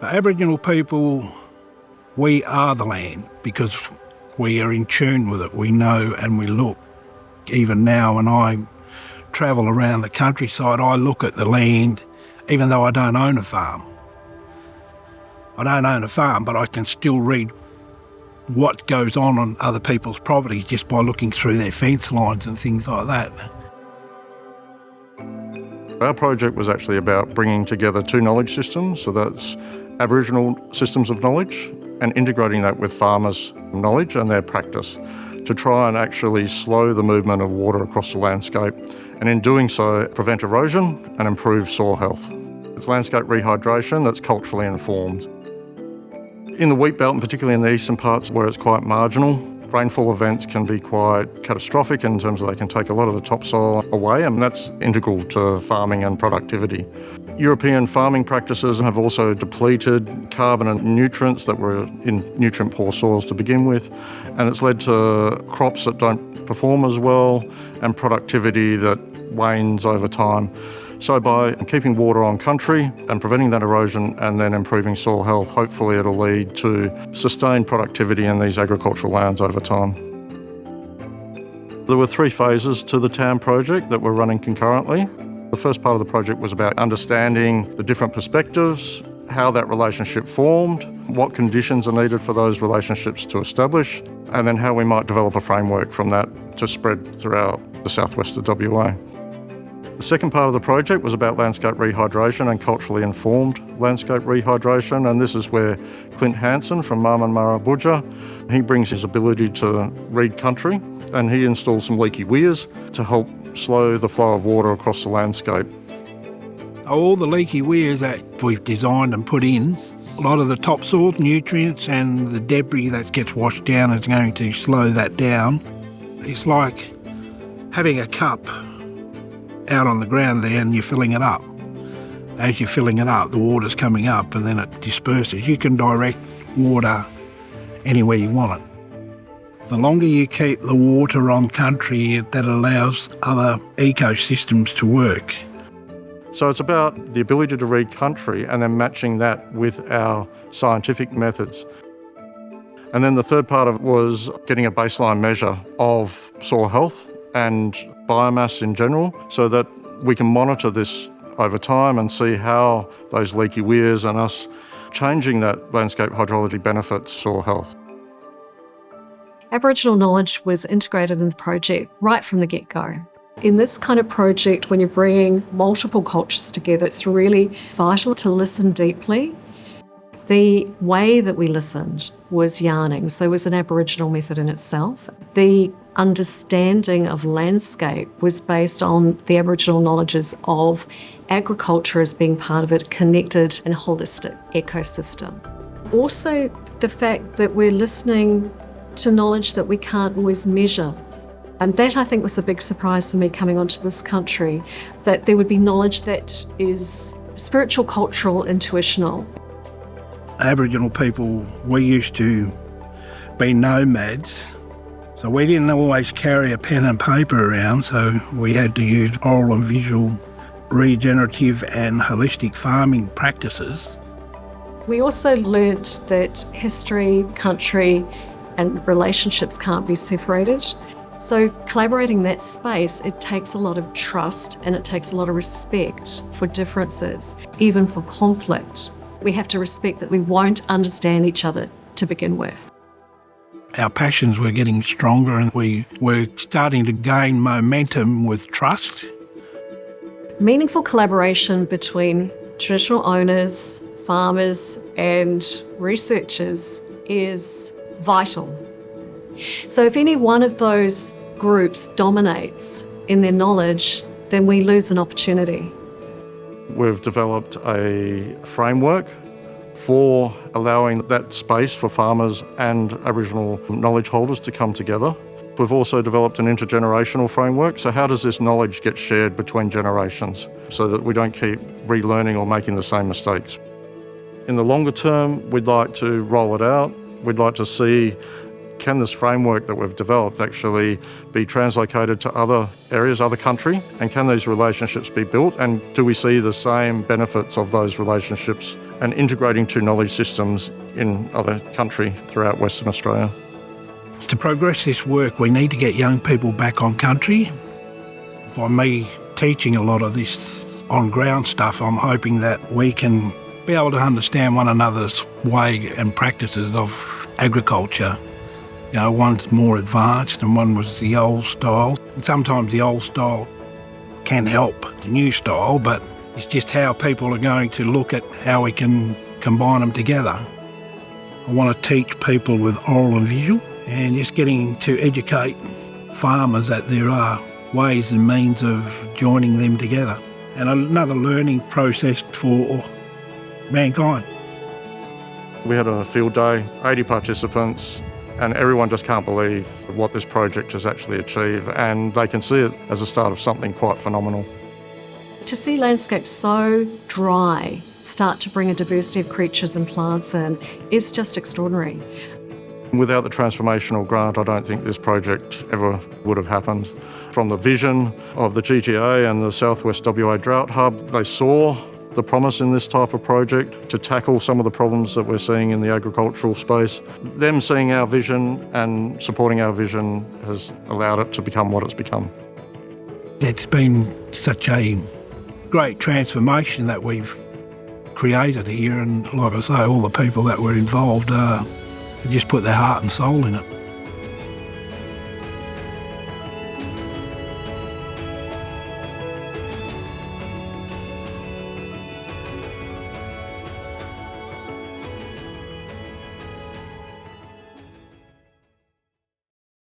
For Aboriginal people, we are the land because we are in tune with it. We know and we look. Even now when I travel around the countryside, I look at the land, even though I don't own a farm. I don't own a farm, but I can still read what goes on other people's properties just by looking through their fence lines and things like that. Our project was actually about bringing together two knowledge systems, so that's Aboriginal systems of knowledge and integrating that with farmers' knowledge and their practice to try and actually slow the movement of water across the landscape and in doing so prevent erosion and improve soil health. It's landscape rehydration that's culturally informed. In the wheat belt, and particularly in the eastern parts where it's quite marginal, rainfall events can be quite catastrophic in terms of they can take a lot of the topsoil away, and that's integral to farming and productivity. European farming practices have also depleted carbon and nutrients that were in nutrient-poor soils to begin with, and it's led to crops that don't perform as well and productivity that wanes over time. So by keeping water on country and preventing that erosion and then improving soil health, hopefully it'll lead to sustained productivity in these agricultural lands over time. There were 3 phases to the TAM project that were running concurrently. The first part of the project was about understanding the different perspectives, how that relationship formed, what conditions are needed for those relationships to establish, and then how we might develop a framework from that to spread throughout the southwest of WA. The second part of the project was about landscape rehydration and culturally informed landscape rehydration, and this is where Clint Hansen from Maaman Marra Boodjar, he brings his ability to read country and he installs some leaky weirs to help slow the flow of water across the landscape. All the leaky weirs that we've designed and put in, a lot of the topsoil nutrients and the debris that gets washed down is going to slow that down. It's like having a cup out on the ground there and you're filling it up. As you're filling it up, the water's coming up and then it disperses. You can direct water anywhere you want it. The longer you keep the water on country, that allows other ecosystems to work. So it's about the ability to read country and then matching that with our scientific methods. And then the third part of it was getting a baseline measure of soil health and biomass in general so that we can monitor this over time and see how those leaky weirs and us changing that landscape hydrology benefits soil health. Aboriginal knowledge was integrated in the project right from the get-go. In this kind of project, when you're bringing multiple cultures together, it's really vital to listen deeply. The way that we listened was yarning, so it was an Aboriginal method in itself. The understanding of landscape was based on the Aboriginal knowledges of agriculture as being part of a connected and holistic ecosystem. Also, the fact that we're listening to knowledge that we can't always measure. And that, I think, was the big surprise for me coming onto this country, that there would be knowledge that is spiritual, cultural, intuitional. Aboriginal people, we used to be nomads, so we didn't always carry a pen and paper around, so we had to use oral and visual regenerative and holistic farming practices. We also learnt that history, country, and relationships can't be separated. So collaborating that space, it takes a lot of trust and it takes a lot of respect for differences, even for conflict. We have to respect that we won't understand each other to begin with. Our passions were getting stronger and we were starting to gain momentum with trust. Meaningful collaboration between traditional owners, farmers, and researchers is vital. So if any one of those groups dominates in their knowledge, then we lose an opportunity. We've developed a framework for allowing that space for farmers and Aboriginal knowledge holders to come together. We've also developed an intergenerational framework. So how does this knowledge get shared between generations so that we don't keep relearning or making the same mistakes? In the longer term, we'd like to roll it out. We'd like to see, can this framework that we've developed actually be translocated to other areas, other country, and can these relationships be built, and do we see the same benefits of those relationships and integrating two knowledge systems in other country throughout Western Australia. To progress this work, we need to get young people back on country. By me teaching a lot of this on-ground stuff, I'm hoping that we can be able to understand one another's way and practices of agriculture. You know, one's more advanced and one was the old style. And sometimes the old style can help the new style, but it's just how people are going to look at how we can combine them together. I want to teach people with oral and visual and just getting to educate farmers that there are ways and means of joining them together. And another learning process for mankind. We had a field day, 80 participants, and everyone just can't believe what this project has actually achieved, and they can see it as a start of something quite phenomenal. To see landscapes so dry start to bring a diversity of creatures and plants in is just extraordinary. Without the Transformational grant, I don't think this project ever would have happened. From the vision of the GTA and the Southwest WA Drought Hub, they saw the promise in this type of project to tackle some of the problems that we're seeing in the agricultural space. Them seeing our vision and supporting our vision has allowed it to become what it's become. It's been such a great transformation that we've created here, and like I say, all the people that were involved just put their heart and soul in it.